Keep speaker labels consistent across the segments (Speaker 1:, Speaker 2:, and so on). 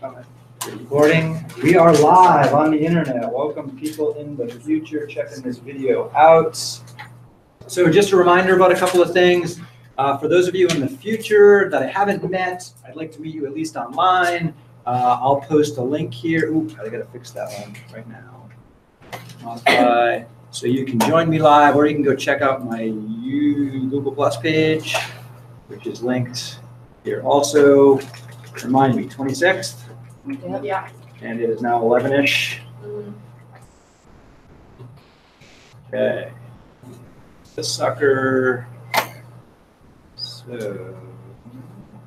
Speaker 1: Recording. We are live on the internet. Welcome people in the future checking this video out. So just a reminder about a couple of things. For those of you in the future that I haven't met, I'd like to meet you at least online. I'll post a link here. Ooh, I gotta fix that one right now. Modify. So you can join me live, or you can go check out my Google Plus page, which is linked here also. Remind me, 26th?
Speaker 2: Yeah.
Speaker 1: And it is now 11-ish. Okay. The sucker. So,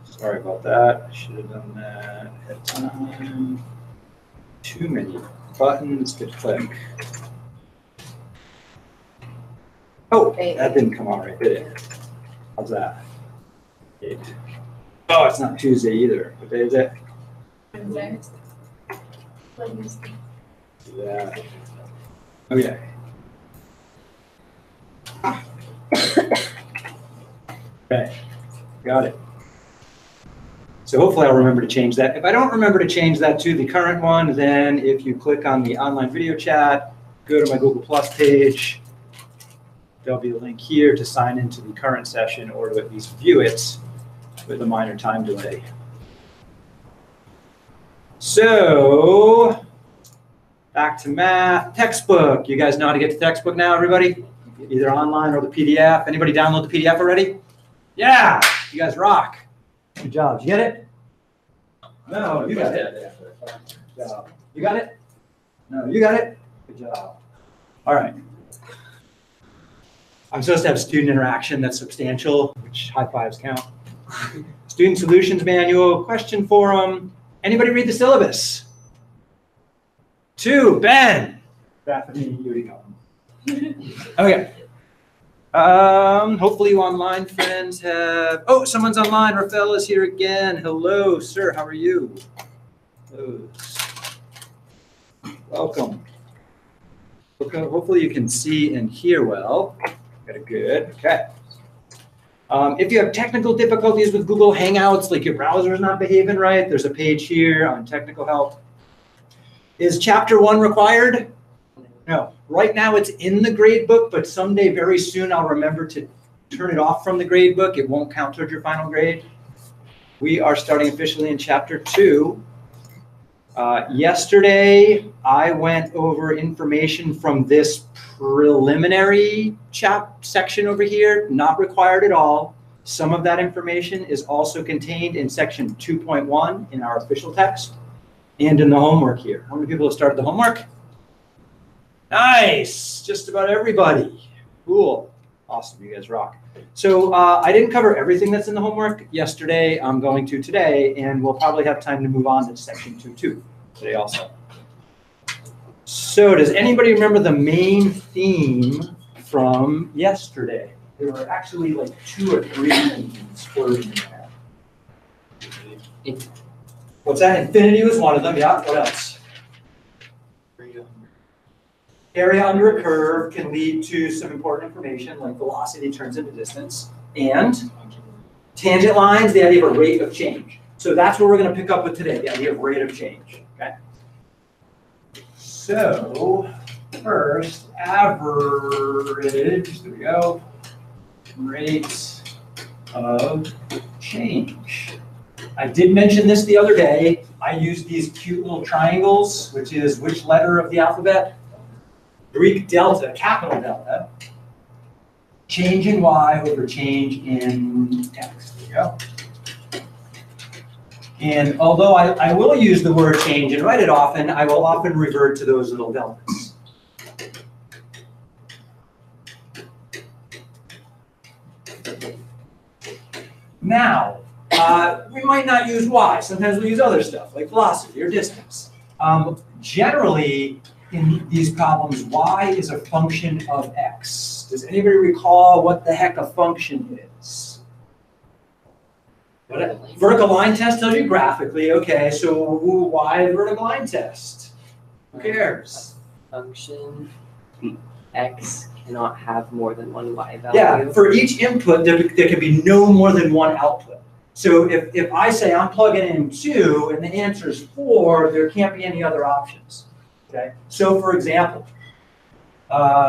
Speaker 1: sorry about that. I should have done that ahead of time. Too many buttons to click. Oh, that didn't come out right, did it? How's that? 8. Oh, it's not Tuesday either. What day is it?
Speaker 2: Wednesday.
Speaker 1: Yeah. Okay. Okay, got it. So hopefully I'll remember to change that. If I don't remember to change that to the current one, then if you click on the online video chat, go to my Google Plus page, there'll be a link here to sign into the current session or to at least view it with a minor time delay. So, back to math. Textbook. You guys know how to get the textbook now, everybody? Either online or the PDF. Anybody download the PDF already? Yeah, you guys rock. Good job. Did you get it? No, you got it. Good job. You got it? No, you got it? Good job. All right. I'm supposed to have student interaction that's substantial, which high fives count. Student Solutions Manual, question forum. Anybody read the syllabus? 2, Ben. Bethany, you go. Okay. Hopefully you online friends have, oh, someone's online. Rafael is here again. Hello, sir. How are you? Hello. Welcome. Okay, hopefully you can see and hear well. Got it good. Okay. If you have technical difficulties with Google Hangouts, like your browser is not behaving right, there's a page here on technical help. Is chapter 1 required? No. Right now it's in the grade book, but someday very soon I'll remember to turn it off from the grade book. It won't count towards your final grade. We are starting officially in chapter 2. Yesterday, I went over information from this preliminary section over here, not required at all. Some of that information is also contained in section 2.1 in our official text and in the homework here. How many people have started the homework? Nice, just about everybody. Cool, awesome, you guys rock. So I didn't cover everything that's in the homework yesterday. I'm going to today, and we'll probably have time to move on to section 2.2 today also. So does anybody remember the main theme from yesterday? There were actually like 2 or 3 themes floating in there. What's that? Infinity was one of them, yeah. What else? Area under a curve can lead to some important information like velocity turns into distance, and tangent lines, the idea of a rate of change. So that's what we're going to pick up with today, the idea of rate of change. Okay. So first, average, there we go, rate of change. I did mention this the other day. I used these cute little triangles, which is which letter of the alphabet? Greek delta, capital delta, change in y over change in x. There you go. And although I will use the word change and write it often, I will often revert to those little deltas. Now, we might not use y. Sometimes we use other stuff like velocity or distance. Generally, in these problems, y is a function of x. Does anybody recall what the heck a function is? What a vertical line test tells you graphically. Okay, so why the vertical line test? Who cares?
Speaker 3: Function x cannot have more than one y value.
Speaker 1: Yeah, for each input, there can be no more than one output. So if I say I'm plugging in 2 and the answer is 4, there can't be any other options. Okay? So for example,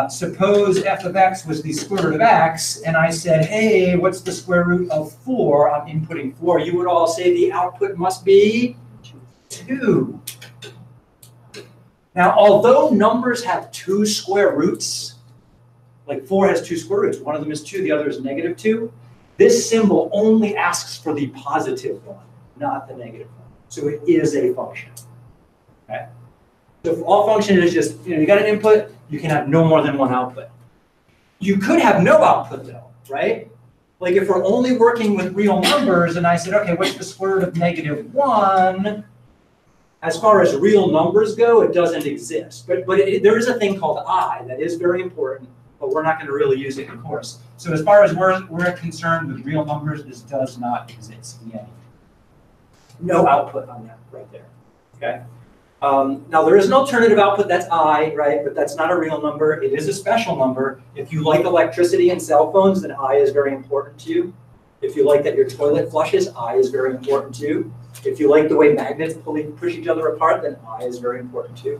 Speaker 1: suppose f of x was the square root of x, and I said, hey, what's the square root of 4? I'm inputting 4. You would all say the output must be 2. Now, although numbers have 2 square roots, like 4 has 2 square roots, one of them is 2, the other is -2, this symbol only asks for the positive one, not the negative one. So it is a function. Okay? So if all function is just, you got an input, you can have no more than one output. You could have no output though, right? Like if we're only working with real numbers and I said, okay, what's the square root of -1? As far as real numbers go, it doesn't exist. But there is a thing called I that is very important, but we're not going to really use it in course. So as far as we're concerned with real numbers, this does not exist yet. No output on that right there. Okay. Now there is an alternative output, that's I, right? But that's not a real number. It is a special number. If you like electricity and cell phones, then I is very important to you. If you like that your toilet flushes, I is very important to you. If you like the way magnets push each other apart, then I is very important too,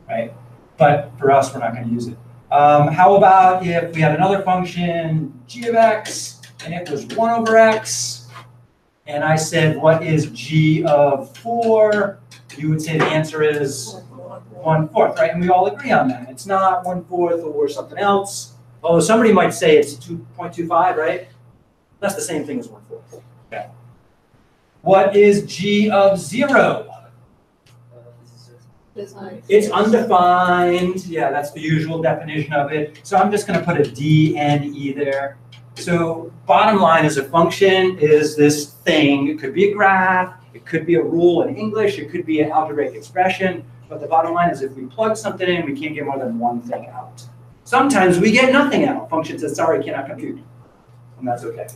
Speaker 1: right? But for us, we're not going to use it. How about if we had another function, g of x, and it was 1 over x, and I said, what is g of 4? You would say the answer is 1/4, right? And we all agree on that. It's not 1/4 or something else. Although somebody might say it's 2.25, right? That's the same thing as 1/4. Okay. What is g of 0? It's undefined. Yeah, that's the usual definition of it. So I'm just going to put a d and e there. So bottom line is a function is this thing. It could be a graph. It could be a rule in English. It could be an algebraic expression. But the bottom line is if we plug something in, we can't get more than one thing out. Sometimes we get nothing out. Function says, sorry, cannot compute. And that's OK.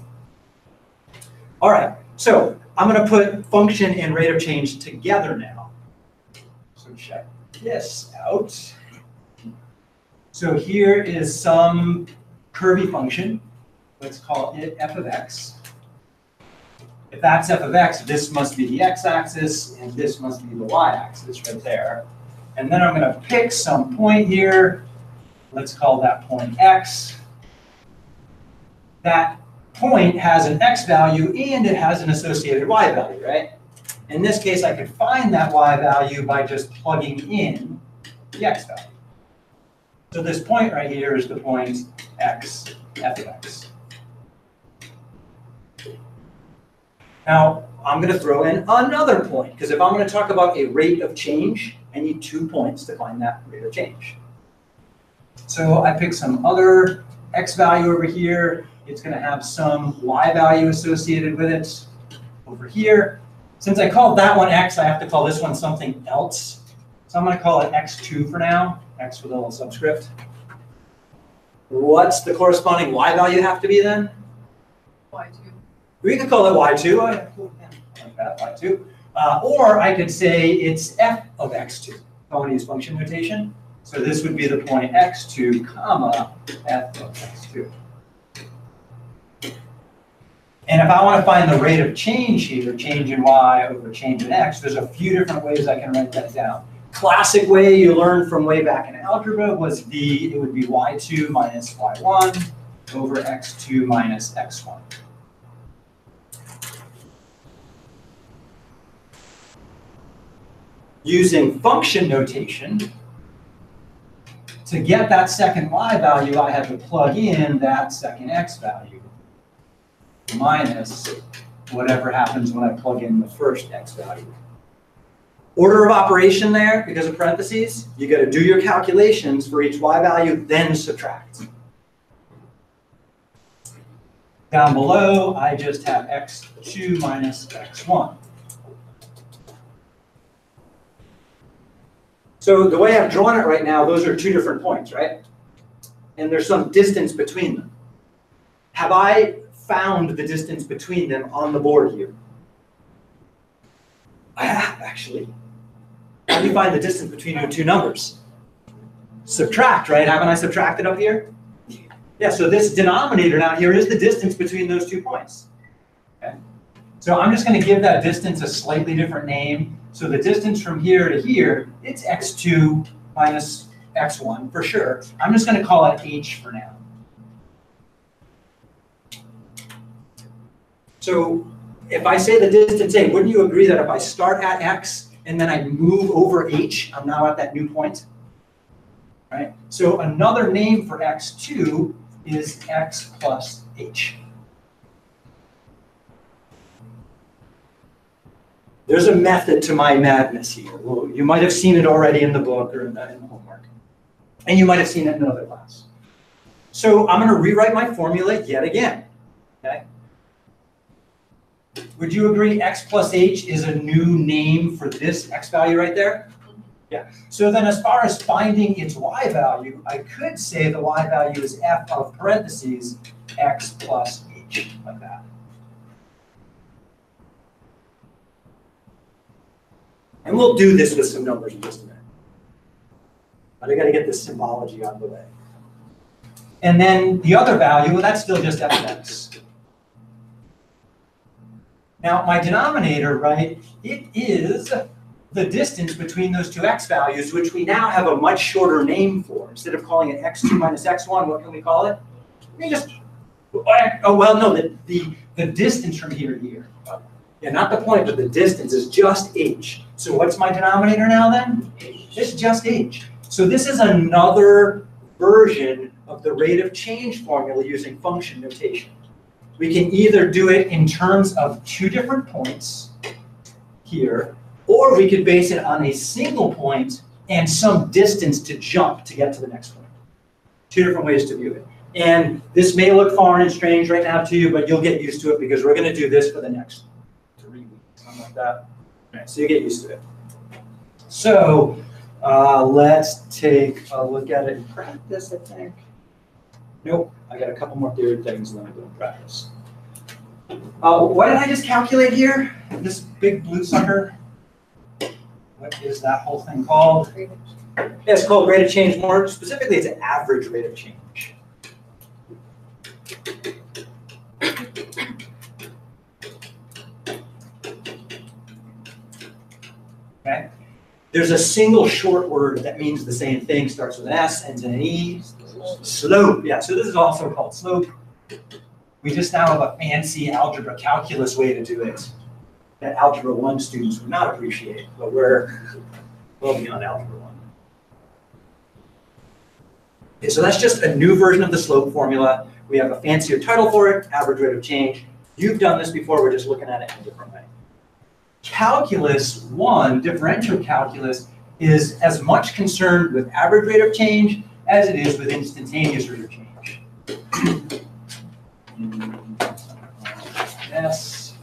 Speaker 1: All right. So I'm going to put function and rate of change together now. So check this out. So here is some curvy function. Let's call it f of x. If that's f of x, this must be the x-axis, and this must be the y-axis right there. And then I'm going to pick some point here. Let's call that point x. That point has an x value, and it has an associated y value, right? In this case, I could find that y value by just plugging in the x value. So this point right here is the point x, f of x. Now, I'm going to throw in another point, because if I'm going to talk about a rate of change, I need 2 points to find that rate of change. So I pick some other x value over here. It's going to have some y value associated with it over here. Since I called that one x, I have to call this one something else. So I'm going to call it x2 for now, x with a little subscript. What's the corresponding y value have to be then?
Speaker 2: Y2.
Speaker 1: We could call it y2. I like that, y2. Or I could say it's f of x2. I want to use function notation. So this would be the point x2, comma, f of x2. And if I want to find the rate of change here, change in y over change in x, there's a few different ways I can write that down. Classic way you learned from way back in algebra was it would be y2 minus y1 over x2 minus x1. Using function notation, to get that second y value, I have to plug in that second x value minus whatever happens when I plug in the first x value. Order of operation there, because of parentheses, you got to do your calculations for each y value, then subtract. Down below, I just have x2 minus x1. So the way I've drawn it right now, those are 2 different points, right? And there's some distance between them. Have I found the distance between them on the board here? I have, actually. How do you find the distance between your 2 numbers? Subtract, right? Haven't I subtracted up here? Yeah, so this denominator down here is the distance between those 2 points. Okay? So I'm just going to give that distance a slightly different name. So the distance from here to here, it's x2 minus x1 for sure. I'm just going to call it h for now. So if I say the distance a, wouldn't you agree that if I start at x and then I move over h, I'm now at that new point? Right? So another name for x2 is x plus h. There's a method to my madness here. Well, you might have seen it already in the book or in the homework. And you might have seen it in another class. So I'm going to rewrite my formula yet again. Okay? Would you agree x plus h is a new name for this x value right there? Yeah. So then as far as finding its y value, I could say the y value is f of parentheses x plus h, like that. And we'll do this with some numbers in just a minute. But I got to get this symbology out of the way. And then the other value, well, that's still just f of x. Now, my denominator, right, it is the distance between those two x values, which we now have a much shorter name for. Instead of calling it x2 minus x1, what can we call it? We just, oh, well, no, the distance from here to here. Yeah, not the point, but the distance is just h. So what's my denominator now then? H. It's just h. So this is another version of the rate of change formula using function notation. We can either do it in terms of two different points here, or we could base it on a single point and some distance to jump to get to the next point. Two different ways to view it. And this may look foreign and strange right now to you, but you'll get used to it because we're going to do this for the next 3 weeks, something like that. Right, so you get used to it. So let's take a look at it in practice, I think. Nope, I got a couple more theory things and then I go in practice. What did I just calculate here? This big blue sucker? What is that whole thing called? Yeah, it's called rate of change. More specifically, it's an average rate of change. Okay. There's a single short word that means the same thing, starts with an S, ends in an E. Slope. Yeah, so this is also called slope. We just now have a fancy algebra calculus way to do it that Algebra 1 students would not appreciate, but we're well beyond Algebra 1. Okay, so that's just a new version of the slope formula. We have a fancier title for it, average rate of change. You've done this before, we're just looking at it in a different way. Calculus 1, differential calculus, is as much concerned with average rate of change as it is with instantaneous rate of change. Yes.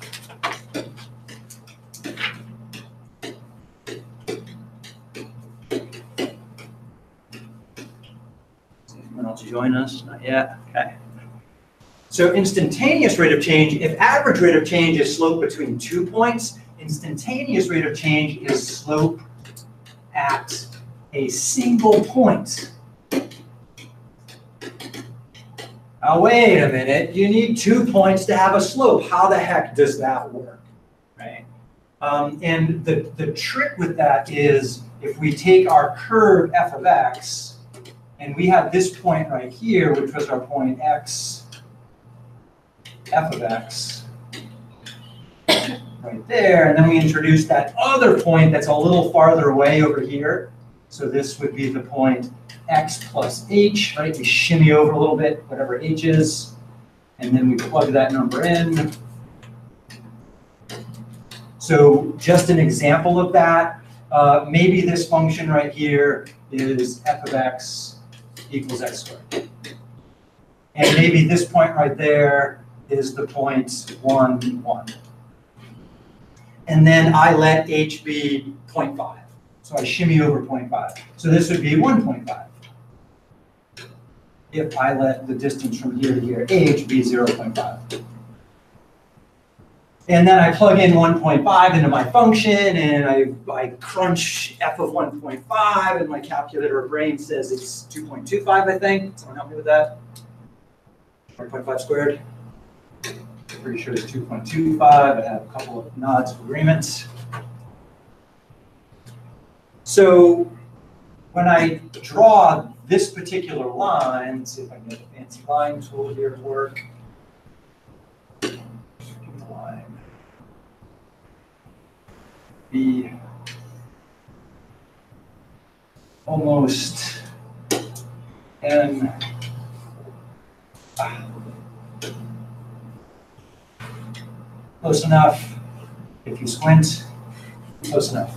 Speaker 1: Anyone else join us? Not yet. Okay. So instantaneous rate of change, if average rate of change is slope between 2 points, instantaneous rate of change is slope at a single point. Now wait a minute, you need 2 points to have a slope. How the heck does that work, right? And the trick with that is if we take our curve f of x, and we have this point right here, which was our point x, f of x, right there, and then we introduce that other point that's a little farther away over here. So this would be the point x plus h, right? We shimmy over a little bit, whatever h is, and then we plug that number in. So just an example of that, maybe this function right here is f of x equals x squared. And maybe this point right there is the point 1, 1. And then I let h be 0.5. So I shimmy over 0.5. So this would be 1.5. If I let the distance from here to here, h, be 0.5. And then I plug in 1.5 into my function, and I crunch f of 1.5, and my calculator or brain says it's 2.25, I think. Someone help me with that? 1.5 squared. I'm pretty sure it's 2.25. I have a couple of nods of agreement. So when I draw this particular line, let's see if I can get a fancy line tool here to work. Line be almost n close enough. If you squint, close enough.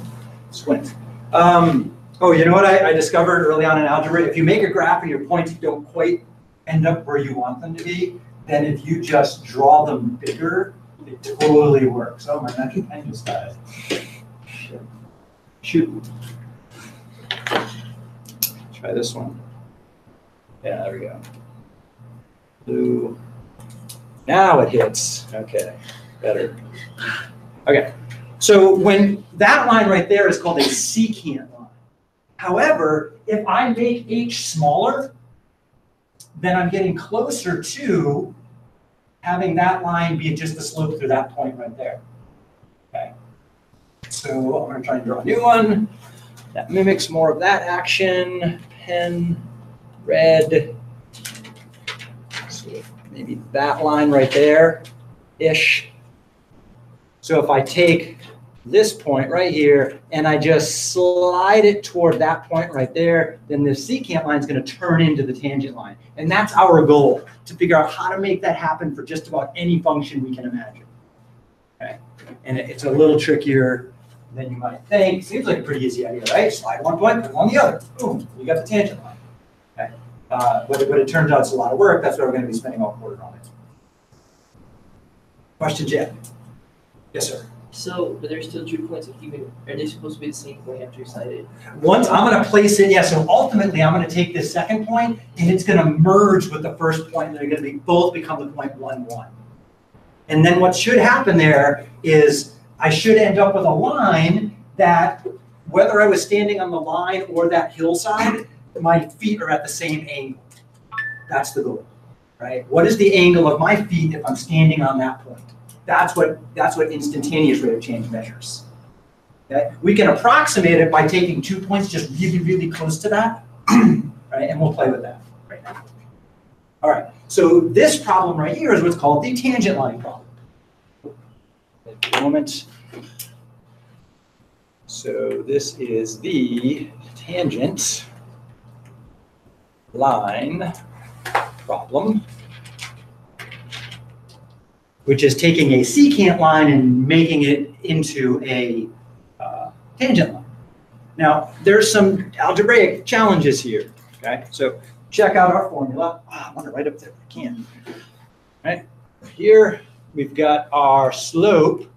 Speaker 1: Squint. Oh, you know what I discovered early on in algebra? If you make a graph and your points don't quite end up where you want them to be, then if you just draw them bigger, it totally works. Oh, my magic pen just died. Shoot. Try this one. Yeah, there we go. Blue. Now it hits. Okay, better. Okay, so when that line right there is called a secant line. However, if I make h smaller, then I'm getting closer to having that line be just the slope through that point right there. Okay. So I'm going to try and draw a new one that mimics more of that action. Pen, red. So maybe that line right there-ish. So if I take this point right here and I just slide it toward that point right there, then the secant line is going to turn into the tangent line. And that's our goal, to figure out how to make that happen for just about any function we can imagine. Okay. And it's a little trickier than you might think. Seems like a pretty easy idea, right? Slide one point, put it on the other. Boom, you got the tangent line. Okay. But it turns out it's a lot of work. That's why we're going to be spending all quarter on it. Questions yet? Yes, sir.
Speaker 3: So, but there's still 2 points of even, are they supposed to be the same point after you slide it?
Speaker 1: Once I'm going to place it, yeah, so ultimately I'm going to take this second point and it's going to merge with the first point and they're going to be both become the point 1, 1. And then what should happen there is I should end up with a line that, whether I was standing on the line or that hillside, my feet are at the same angle. That's the goal, right? What is the angle of my feet if I'm standing on that point? That's what instantaneous rate of change measures. Okay? We can approximate it by taking 2 points just really, really close to that, right? And we'll play with that right now. All right, so this problem right here is what's called the tangent line problem. A moment. So this is the tangent line problem, which is taking a secant line and making it into a tangent line. Now, there's some algebraic challenges here, okay? So check out our formula. I want to write up there, I can't. Right? Here, we've got our slope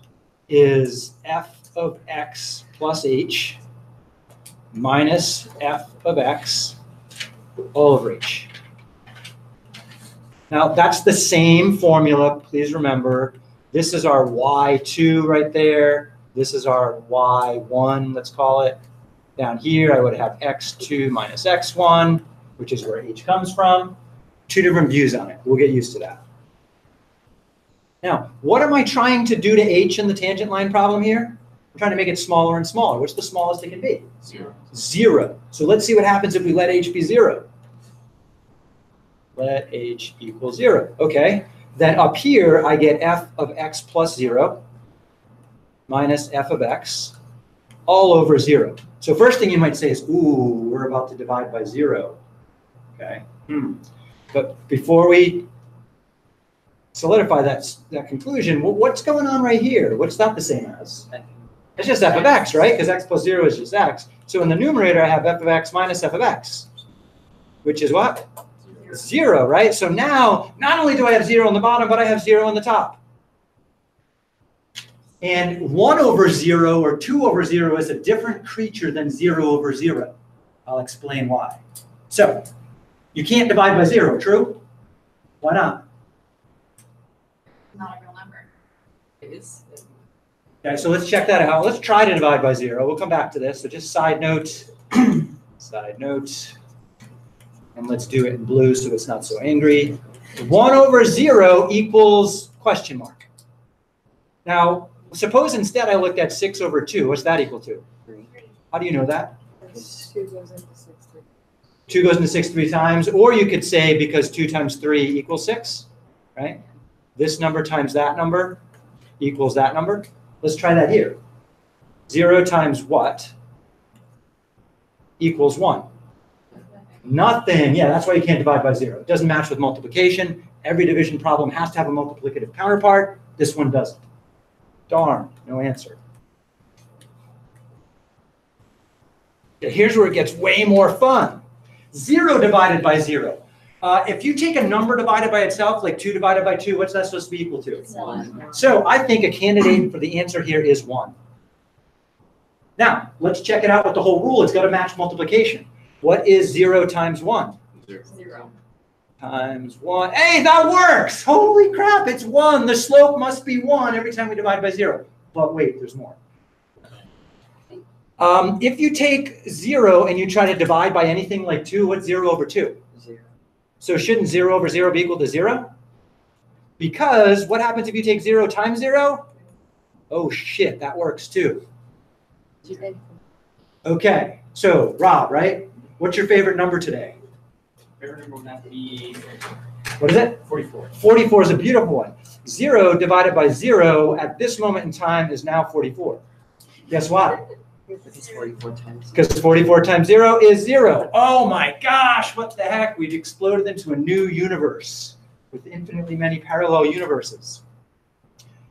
Speaker 1: is f of x plus h minus f of x all over h. Now, that's the same formula, please remember. This is our y2 right there. This is our y1, let's call it. Down here, I would have x2 minus x1, which is where h comes from. Two different views on it. We'll get used to that. Now, what am I trying to do to h in the tangent line problem here? I'm trying to make it smaller and smaller. What's the smallest it can be?
Speaker 3: 0.
Speaker 1: 0. So let's see what happens if we let h be 0. Let h equal 0. Okay. Then up here, I get f of x plus 0 minus f of x all over 0. So first thing you might say is, ooh, we're about to divide by 0. Okay. But before we solidify that conclusion, well, what's going on right here? What's that the same as? It's just f of x, right? Because x plus 0 is just x. So in the numerator, I have f of x minus f of x, which is what? 0, right? So now, not only do I have 0 on the bottom, but I have 0 on the top. And 1 over 0 or 2 over 0 is a different creature than 0 over 0. I'll explain why. So, you can't divide by 0, true? Why not?
Speaker 2: Not a real number.
Speaker 3: It is.
Speaker 1: Okay, so let's check that out. Let's try to divide by 0. We'll come back to this. So just side note, side note. And let's do it in blue so it's not so angry. 1 over 0 equals question mark. Now, suppose instead I looked at 6 over 2. What's that equal to?
Speaker 3: 3.
Speaker 1: How do you know that?
Speaker 2: 2 goes into 6.
Speaker 1: 2 goes into 6 3 times, or you could say because 2 times 3 equals 6, right? This number times that number equals that number. Let's try that here. 0 times what equals 1? Nothing. Yeah, that's why you can't divide by 0. It doesn't match with multiplication. Every division problem has to have a multiplicative counterpart. This one doesn't. Darn, no answer. Okay, here's where it gets way more fun. 0 divided by 0. If you take a number divided by itself, like 2 divided by 2, what's that supposed to be equal to?
Speaker 3: 1.
Speaker 1: So I think a candidate for the answer here is 1. Now, let's check it out with the whole rule. It's got to match multiplication. What is 0 times 1?
Speaker 3: 0.
Speaker 1: Times 1. Hey, that works! Holy crap, it's 1. The slope must be 1 every time we divide by 0. But wait, there's more. If you take 0 and you try to divide by anything like 2, what's 0 over 2?
Speaker 3: 0.
Speaker 1: So shouldn't 0 over 0 be equal to 0? Because what happens if you take 0 times 0? Oh shit, that works too. Okay, so Rob, right? What's your favorite number today?
Speaker 4: Favorite number would have to be
Speaker 1: What is it?
Speaker 4: 44.
Speaker 1: 44 is a beautiful one. 0 divided by 0 at this moment in time is now 44. Guess why?
Speaker 3: It's 44 times.
Speaker 1: Because 44 times 0 is 0. Oh my gosh, what the heck? We've exploded into a new universe with infinitely many parallel universes.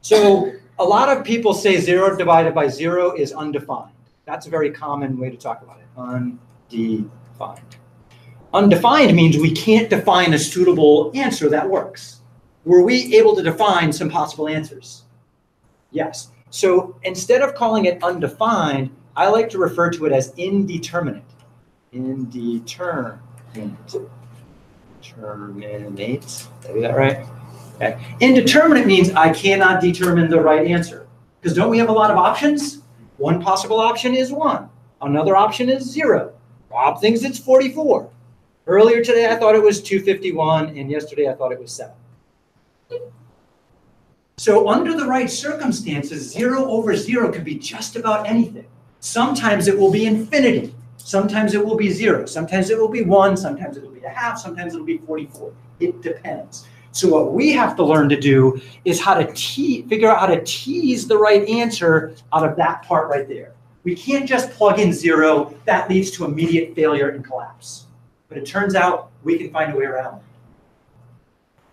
Speaker 1: So a lot of people say 0 divided by 0 is undefined. That's a very common way to talk about it. Undefined. Undefined means we can't define a suitable answer that works. Were we able to define some possible answers? Yes. So instead of calling it undefined, I like to refer to it as indeterminate. Indeterminate. Terminate. Did I do that right? Okay. Indeterminate means I cannot determine the right answer. Because don't we have a lot of options? One possible option is 1. Another option is 0. Bob thinks it's 44. Earlier today, I thought it was 251, and yesterday I thought it was 7. So under the right circumstances, 0 over 0 could be just about anything. Sometimes it will be infinity. Sometimes it will be 0. Sometimes it will be 1. Sometimes it will be a half. Sometimes it will be 44. It depends. So what we have to learn to do is how to figure out how to tease the right answer out of that part right there. We can't just plug in 0. That leads to immediate failure and collapse. But it turns out we can find a way around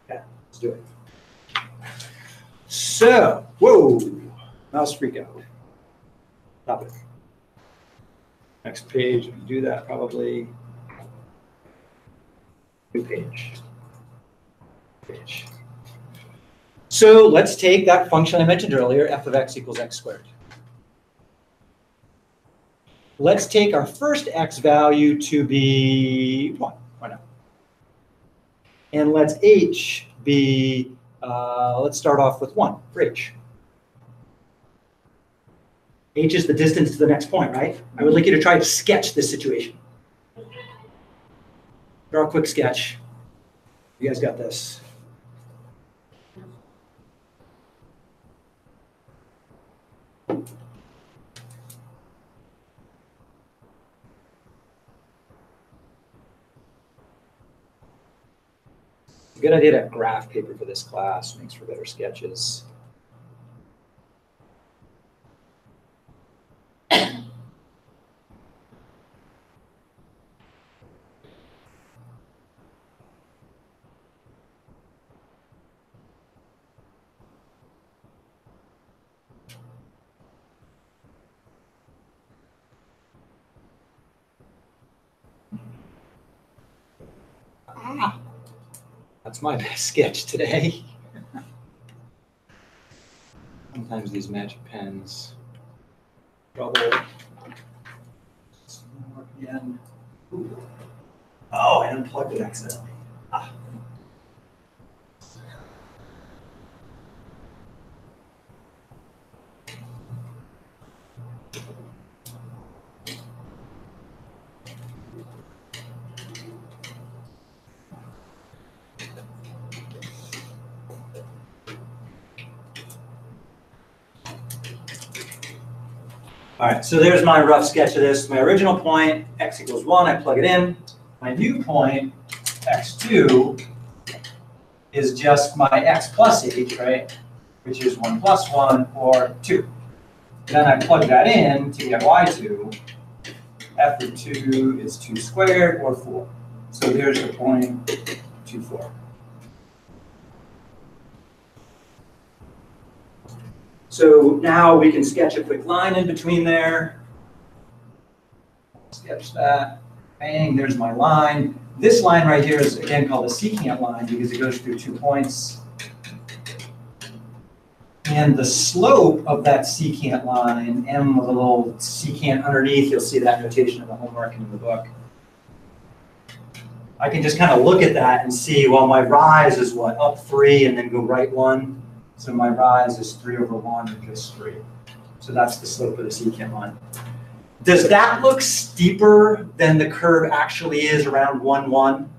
Speaker 1: it. Okay, let's do it. So, whoa, mouse freak out. Stop it. Next page, we can do that probably. New page. So let's take that function I mentioned earlier, f of x equals x squared. Let's take our first x value to be 1. Why not? And let's h be, let's start off with 1 for h. H is the distance to the next point, right? I would like you to try to sketch this situation. Draw a quick sketch. You guys got this. It's a good idea to have graph paper for this class. Makes for better sketches. That's my best sketch today. Sometimes these magic pens trouble. Again. Oh, I unplugged it accidentally. Ah. All right, so there's my rough sketch of this. My original point, x equals 1, I plug it in. My new point, x2, is just my x plus h, right? Which is 1 plus 1, or 2. Then I plug that in to get y2. F of 2 is 2 squared, or 4. So there's the point, 2, 4. So now we can sketch a quick line in between there. Sketch that. Bang, there's my line. This line right here is, again, called a secant line because it goes through 2 points. And the slope of that secant line, m with a little secant underneath, you'll see that notation in the homework and in the book. I can just kind of look at that and see, well, my rise is what, up 3 and then go right 1. So my rise is 3 over 1 or just 3. So that's the slope of the secant line. Does that look steeper than the curve actually is around 1, 1?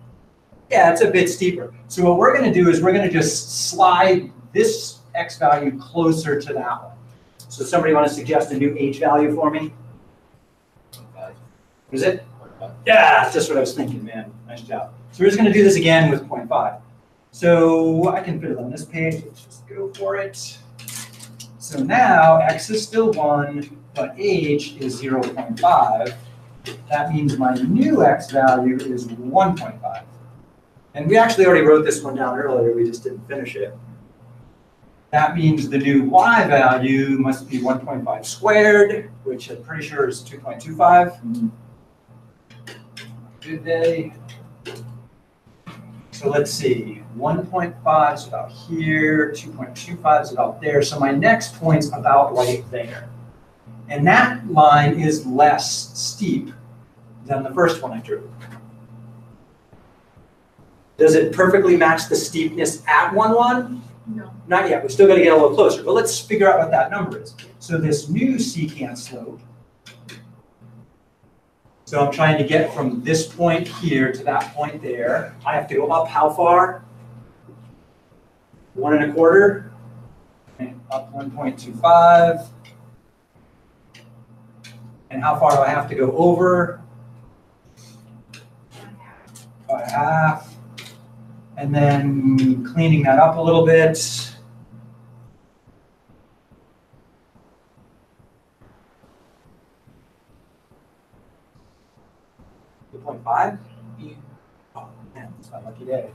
Speaker 1: Yeah, it's a bit steeper. So what we're going to do is we're going to just slide this x value closer to that one. So somebody want to suggest a new h value for me? Is it? Yeah, that's just what I was thinking, man. Nice job. So we're just going to do this again with 0.5. So I can fit it on this page. Let's just go for it. So now x is still 1, but h is 0.5. That means my new x value is 1.5. And we actually already wrote this one down earlier. We just didn't finish it. That means the new y value must be 1.5 squared, which I'm pretty sure is 2.25. Good day. So let's see, 1.5 is about here, 2.25 is about there. So my next point's about right there. And that line is less steep than the first one I drew. Does it perfectly match the steepness at 1, 1?
Speaker 2: No.
Speaker 1: Not yet, we still got to get a little closer, but let's figure out what that number is. So this new secant slope, so I'm trying to get from this point here to that point there. I have to go up how far? 1 1/4. Okay, up 1.25. And how far do I have to go over? 1/2. And then cleaning that up a little bit. 2.5? Oh, man, it's my lucky day.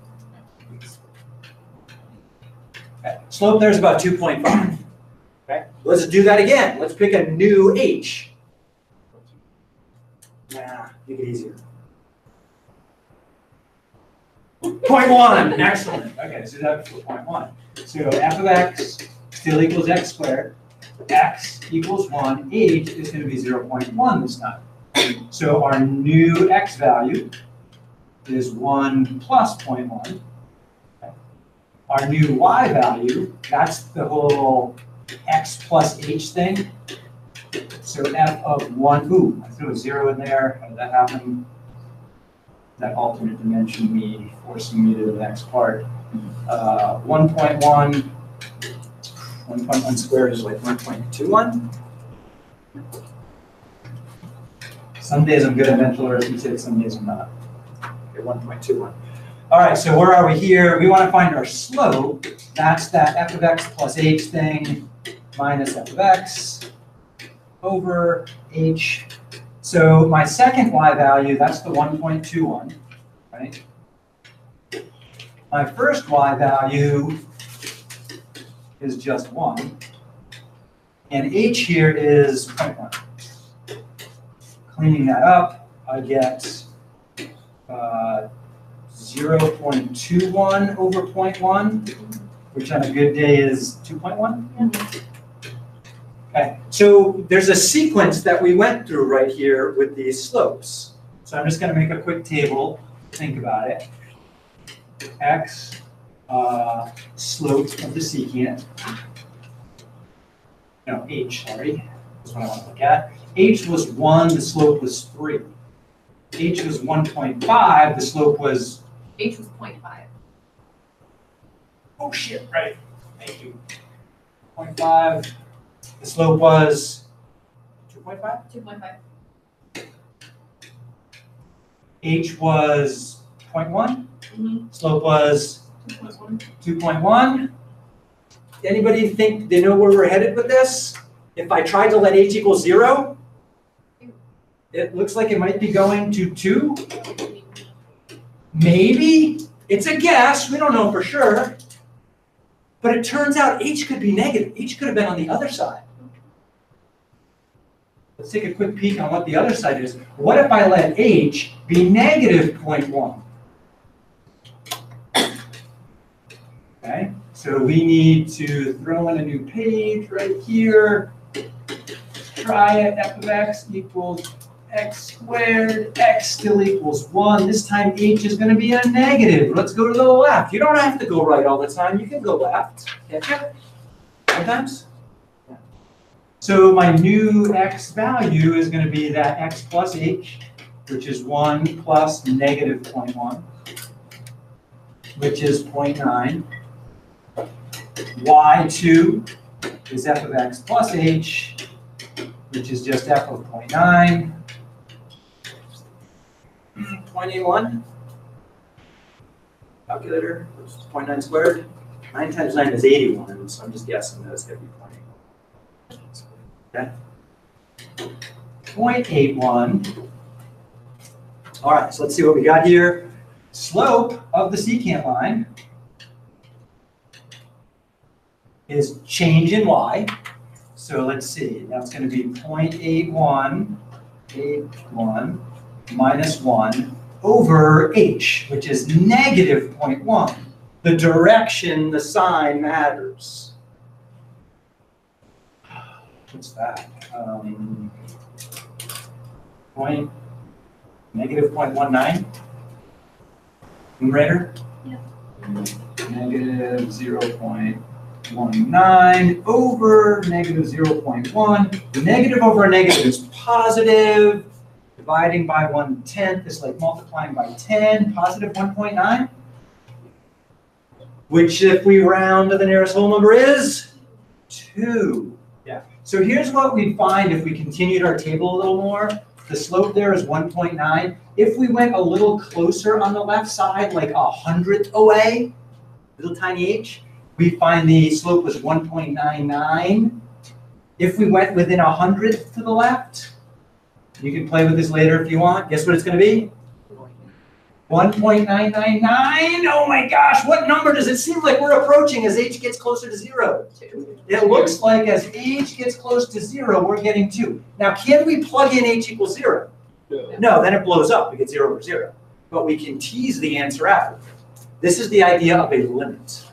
Speaker 1: Okay. Slope there's about 2.5. Okay. Let's do that again. Let's pick a new h. Nah, make it easier. 0.1. Excellent. Okay, so that's 0.1. So f of x still equals x squared. X equals 1. H is going to be 0.1 this time. So our new x value is 1 plus 0.1. Okay. Our new y value, that's the whole x plus h thing. So f of 1, ooh, I threw a 0 in there. How did that happen? That alternate dimension me forcing me to the next part. 1.1, 1.1 squared is like 1.21. Some days I'm good at mental arithmetic, some days I'm not. Okay, 1.21. All right, so where are we here? We want to find our slope. That's that f of x plus h thing minus f of x over h. So my second y value, that's the 1.21, right? My first y value is just 1. And h here is 0.1. Cleaning that up, I get 0.21 over 0.1, which on a good day is 2.1. Okay, so there's a sequence that we went through right here with these slopes. So I'm just going to make a quick table. Think about it. X, slope of the secant. No, h, sorry. That's what I want to look at. H was 1, the slope was 3. H was 1.5, the slope was...
Speaker 2: H was 0.5.
Speaker 1: Oh shit, right. Thank you. 0.5. The slope was 2.5?
Speaker 2: 2.5.
Speaker 1: H was 0.1, slope was
Speaker 2: 2.1.
Speaker 1: 2.1. Anybody think they know where we're headed with this? If I tried to let H equal 0, it looks like it might be going to 2. Maybe. It's a guess. We don't know for sure. But it turns out H could be negative. H could have been on the other side. Let's take a quick peek on what the other side is. What if I let H be negative 0.1? Okay, so we need to throw in a new page right here. Try it, f of x equals x squared, x still equals 1. This time H is going to be a negative. Let's go to the left. You don't have to go right all the time. You can go left. Can't you? Sometimes. Yeah. So my new x value is going to be that x plus h, which is 1 plus negative 0.1, which is 0.9. Y2 is f of x plus h, which is just f of 0.9. 0.81. Calculator, 0.9 squared. 9 times 9 is 81, so I'm just guessing that it's going to be 0.81. Okay. 0.81. All right, so let's see what we got here. Slope of the secant line is change in y. So let's see, that's going to be 0.81, 81 minus 1 over h, which is negative 0.1. The direction, the sign matters. What's that? Negative 0.19? Numerator?
Speaker 2: Yeah.
Speaker 1: Negative 0.19 over negative 0.1. The negative over a negative is positive. Dividing by 1/10 is like multiplying by 10, positive 1.9. Which, if we round to the nearest whole number, is 2. Yeah. So here's what we'd find if we continued our table a little more. The slope there is 1.9. If we went a little closer on the left side, like 100th away, little tiny h, we find the slope was 1.99. If we went within 100th to the left, you can play with this later if you want. Guess what it's going to be? 1.999. Oh my gosh, what number does it seem like we're approaching as h gets closer to 0? It looks like as h gets close to 0, we're getting 2. Now, can we plug in h equals 0? No, then it blows up. We get 0 over 0. But we can tease the answer out. This is the idea of a limit.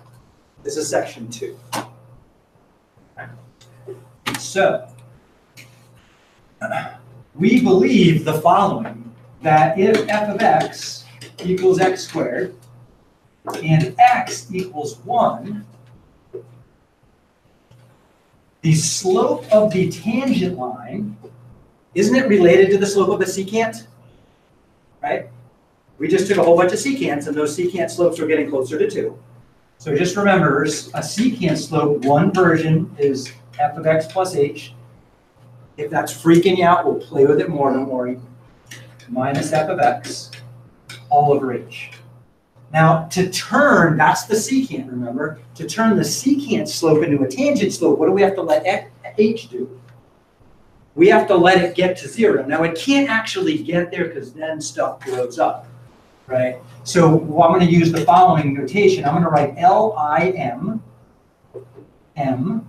Speaker 1: This is section 2. So, we believe the following, that if f of x equals x squared and x equals 1, the slope of the tangent line, isn't it related to the slope of the secant? Right? We just took a whole bunch of secants, and those secant slopes are getting closer to 2. So just remember, a secant slope, one version is f of x plus h. If that's freaking you out, we'll play with it more, don't worry. Minus f of x all over h. Now, to turn, that's the secant, remember? To turn the secant slope into a tangent slope, what do we have to let h do? We have to let it get to 0. Now, it can't actually get there because then stuff blows up, right? So I'm going to use the following notation. I'm going to write LIM, M,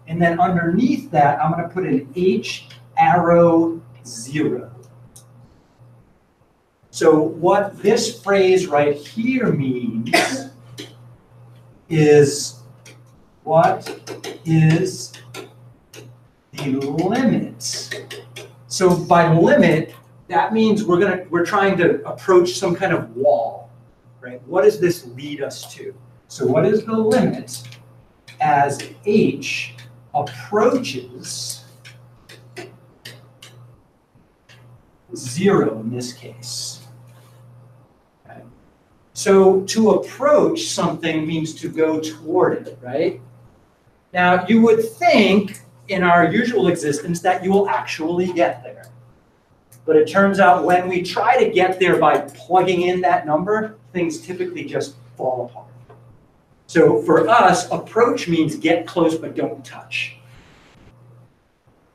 Speaker 1: and then underneath that, I'm going to put an H arrow 0. So what this phrase right here means is, what is the limit? So by limit, that means we're trying to approach some kind of wall, right? What does this lead us to? So what is the limit as h approaches 0 in this case? Okay. So to approach something means to go toward it, right? Now you would think in our usual existence that you will actually get there. But it turns out when we try to get there by plugging in that number, things typically just fall apart. So for us, approach means get close but don't touch.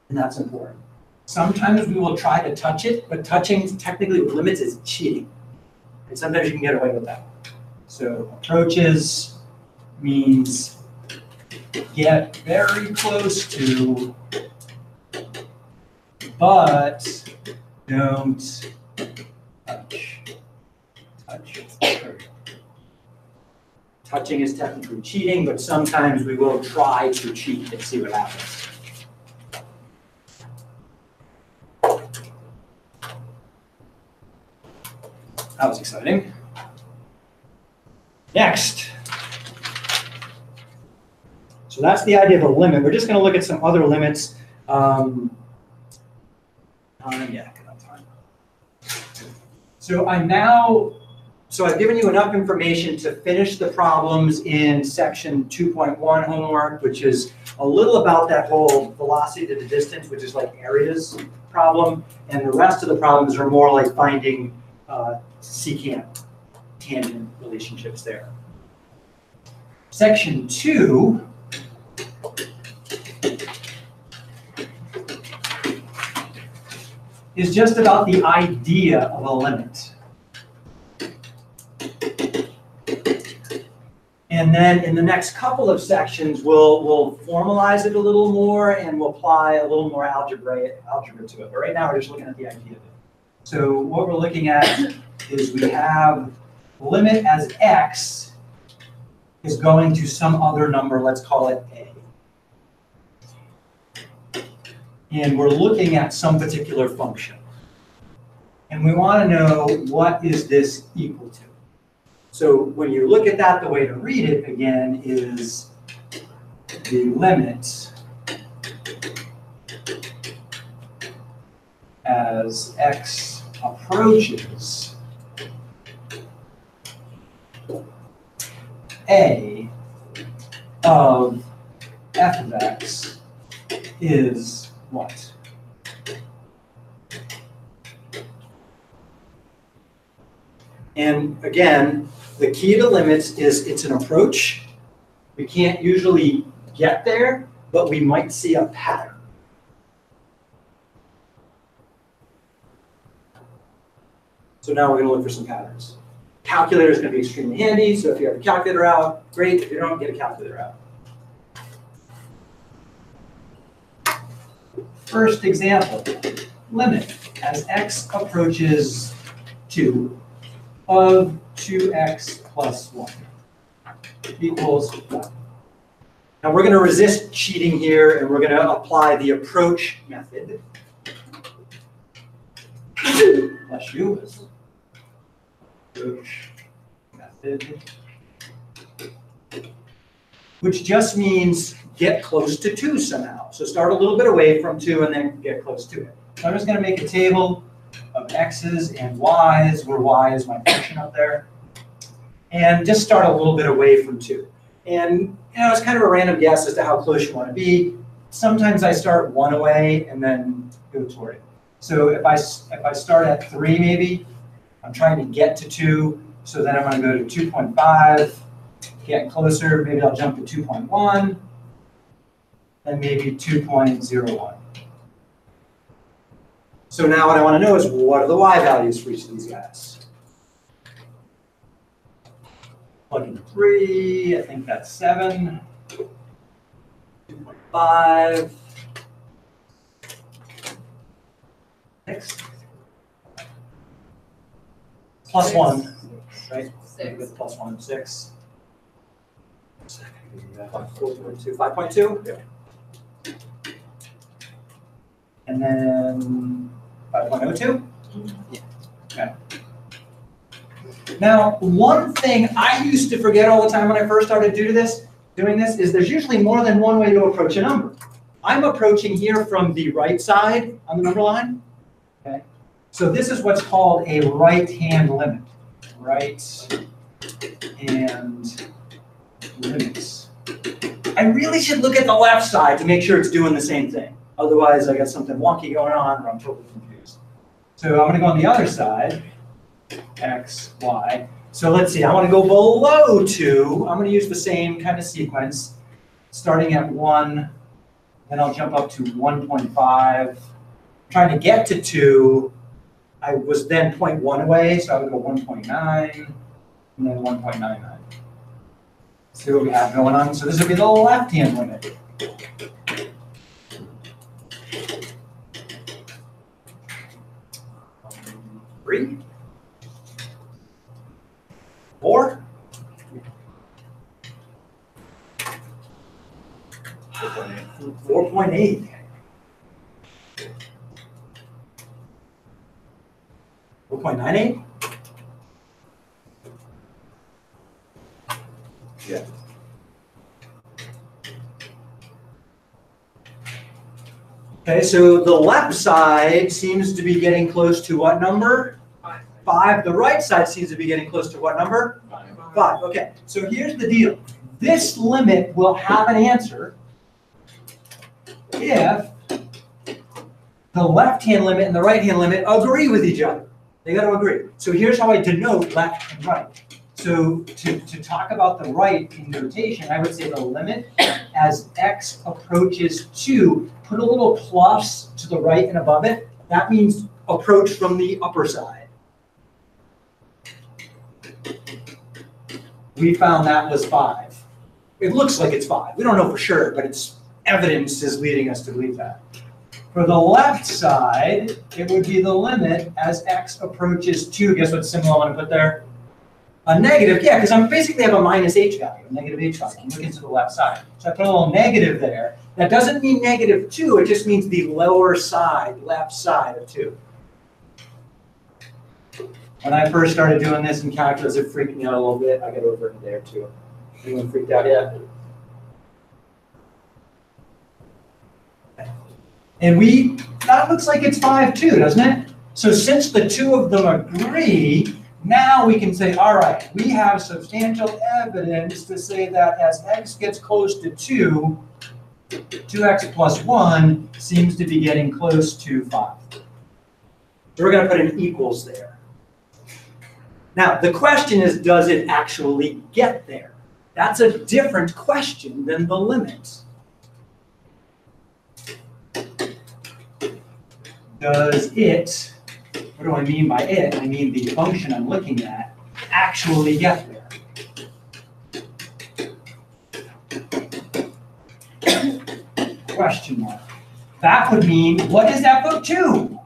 Speaker 1: And that's important. Sometimes we will try to touch it, but touching technically with limits is cheating. And sometimes you can get away with that. So approaches means get very close to, but don't touch. Touching is technically cheating, but sometimes we will try to cheat and see what happens. That was exciting. Next. So that's the idea of a limit. We're just going to look at some other limits. Yeah, good on time. So I've given you enough information to finish the problems in section 2.1 homework, which is a little about that whole velocity to the distance, which is like areas problem. And the rest of the problems are more like finding secant, tangent relationships there. Section 2 is just about the idea of a limit. And then in the next couple of sections, we'll formalize it a little more and we'll apply a little more algebra to it. But right now, we're just looking at the idea of it. So what we're looking at is we have limit as x is going to some other number, let's call it a. And we're looking at some particular function. And we want to know what is this equal to. So when you look at that, the way to read it again is the limit as x approaches a of f of x is what? And again, the key to limits is it's an approach. We can't usually get there, but we might see a pattern. So now we're going to look for some patterns. Calculator is going to be extremely handy, so if you have a calculator out, great. If you don't, get a calculator out. First example, limit as x approaches 2 of 2x plus 1 equals 1. Now we're going to resist cheating here, and we're going to apply the approach method. Bless you. Approach method, which just means get close to 2 somehow. So start a little bit away from 2 and then get close to it. So I'm just going to make a table of x's and y's, where y is my function up there, and just start a little bit away from 2. And it's kind of a random guess as to how close you want to be. Sometimes I start 1 away and then go toward it. So if I start at 3 maybe, I'm trying to get to 2, so then I'm going to go to 2.5, get closer, maybe I'll jump to 2.1, and maybe 2.01. So now what I want to know is what are the y values for each of these guys? Plug in 3, I think that's 7, 2.5, 6. Plus 1, right?
Speaker 3: 6.
Speaker 1: With plus 1, 6. 5.2? Yeah. And then 5.02? Yeah. Okay. Now, one thing I used to forget all the time when I first started doing this is there's usually more than one way to approach a number. I'm approaching here from the right side on the number line. Okay. So this is what's called a right-hand limit. Right-hand limits. I really should look at the left side to make sure it's doing the same thing. Otherwise, I got something wonky going on or I'm totally confused. So I'm going to go on the other side, x, y. So let's see, I want to go below 2. I'm going to use the same kind of sequence, starting at 1, then I'll jump up to 1.5. Trying to get to 2, I was then 0.1 away, so I would go 1.9, and then 1.99. See what we have going on? So this would be the left-hand limit. Three, 4, 4.8. 4.98? Yeah. Okay, so the left side seems to be getting close to what number? 5. The right side seems to be getting close to what number? 5. Okay, so here's the deal. This limit will have an answer if the left-hand limit and the right-hand limit agree with each other. They got to agree. So here's how I denote left and right. So to talk about the right in notation, I would say the limit as x approaches 2, put a little plus to the right and above it. That means approach from the upper side. We found that was 5. It looks like it's 5. We don't know for sure, but it's evidence is leading us to believe that. For the left side, it would be the limit as x approaches 2. Guess what symbol I want to put there? A negative, yeah, because I'm basically have a minus h value, a negative h value. I'm looking to the left side. So I put a little negative there. That doesn't mean -2, it just means the lower side, left side of 2. When I first started doing this in calculus, it freaked me out a little bit. I got over it there too. Anyone freaked out yet? And that looks like it's 5 too, doesn't it? So since the two of them agree, now we can say, all right, we have substantial evidence to say that as x gets close to 2, 2x plus 1 seems to be getting close to 5. So we're going to put an equals there. Now, the question is, does it actually get there? That's a different question than the limit. Does it, what do I mean by it? I mean the function I'm looking at, actually get there? Question mark. That would mean, what does that put 2?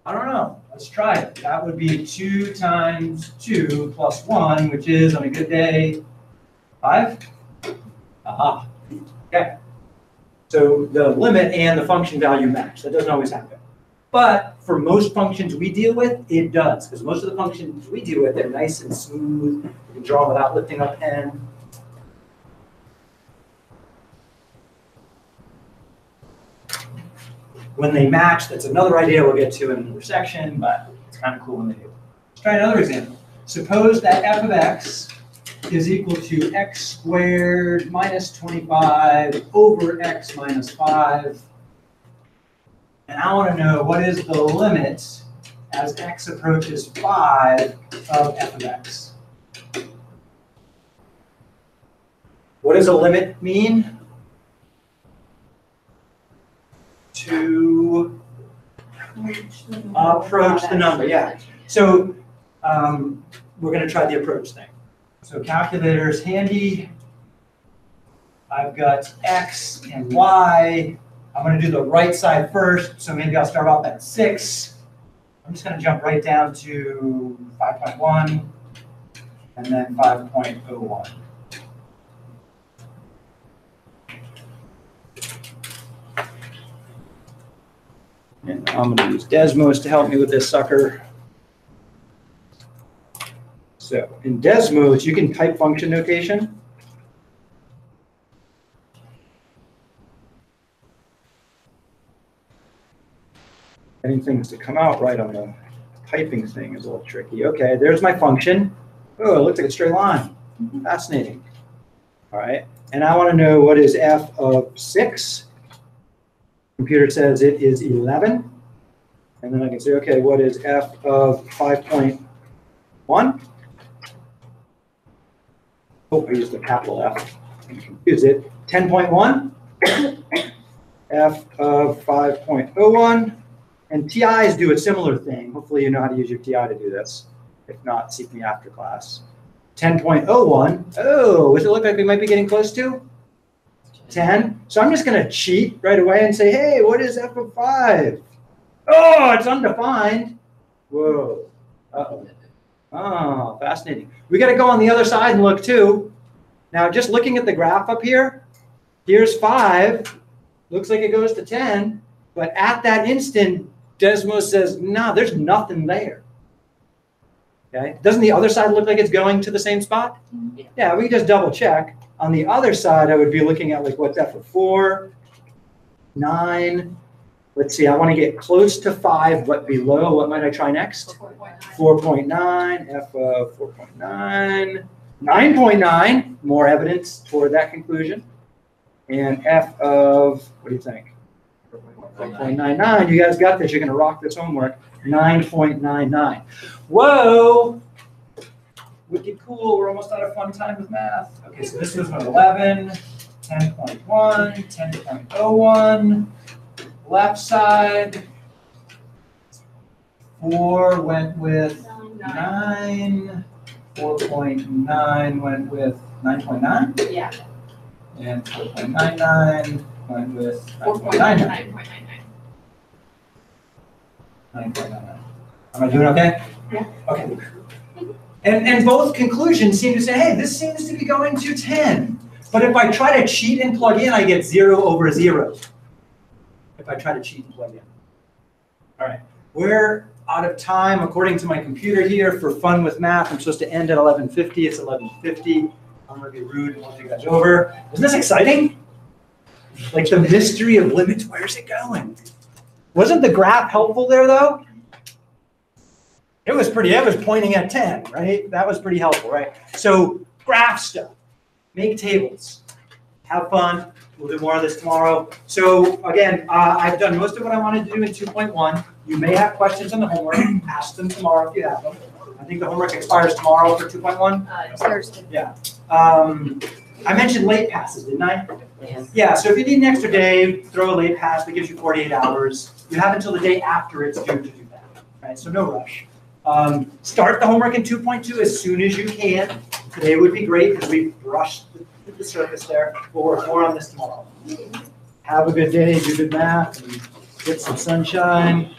Speaker 1: I don't know. Let's try it. That would be 2 times 2 plus 1, which is, on a good day, 5? Aha. Okay. So the limit and the function value match. That doesn't always happen. But for most functions we deal with, it does. Because most of the functions we deal with are nice and smooth. You can draw without lifting a pen. When they match, that's another idea we'll get to in another section, but it's kind of cool when they do. Let's try another example. Suppose that f of x is equal to x squared minus 25 over x minus 5. And I want to know what is the limit as x approaches 5 of f of x. What does a limit mean? To approach the number, yeah. So we're going to try the approach thing. So calculator's handy. I've got x and y. I'm going to do the right side first, so maybe I'll start off at 6. I'm just going to jump right down to 5.1 and then 5.01. And I'm going to use Desmos to help me with this sucker. So in Desmos, you can type function notation. Getting things to come out right on the typing thing is a little tricky. Okay, there's my function. Oh, it looks like a straight line. Fascinating. All right. And I want to know what is f of 6. Computer says it is 11. And then I can say, okay, what is f of 5.1? Oh, I used the capital F. Is it 10.1? F of 5.01. And TIs do a similar thing. Hopefully you know how to use your TI to do this. If not, seek me after class. 10.01. Oh, does it look like we might be getting close to 10? So I'm just going to cheat right away and say, hey, what is f of 5? Oh, it's undefined. Whoa. Uh-oh. Oh, fascinating. We got to go on the other side and look too. Now, just looking at the graph up here, here's 5. Looks like it goes to 10. But at that instant, Desmos says, no, there's nothing there. Okay. Doesn't the other side look like it's going to the same spot? Yeah, we can just double check. On the other side, I would be looking at like what's f of 4, 9. Let's see, I want to get close to 5, but below. What might I try next? 4.9, f of 4.9, 9.9, more evidence toward that conclusion. And f of, what do you think? 4.99. You guys got this. You're going to rock this homework. 9.99. Whoa! Wicked cool. We're almost out of fun time with math. Okay, so this was 11, 10.1, 10.01. Left side. 4 went with 9. 4.9 went with 9.9.
Speaker 2: Yeah.
Speaker 1: And 4.99 went with 9.99. 9.99. Am I doing okay?
Speaker 2: Yeah.
Speaker 1: Okay. And both conclusions seem to say, hey, this seems to be going to 10. But if I try to cheat and plug in, I get 0 over 0. If I try to cheat and plug in. All right. We're out of time according to my computer here for fun with math. I'm supposed to end at 11:50. It's 11:50. I'm going to be rude and want you guys over. Isn't this exciting? Like the mystery of limits, where's it going? Wasn't the graph helpful there, though? It was pointing at 10, right? That was pretty helpful, right? So graph stuff, make tables, have fun. We'll do more of this tomorrow. So again, I've done most of what I wanted to do in 2.1. You may have questions on the homework. Ask them tomorrow if you have them. I think the homework expires tomorrow for 2.1.
Speaker 2: Thursday.
Speaker 1: Yeah. I mentioned late passes, didn't I?
Speaker 3: Yes.
Speaker 1: Yeah, so if you need an extra day, throw a late pass. That gives you 48 hours. You have until the day after it's due to do that, right? So no rush. Start the homework in 2.2 as soon as you can. Today would be great because we brushed the surface there. We'll work more on this tomorrow. Have a good day, do good math, and get some sunshine.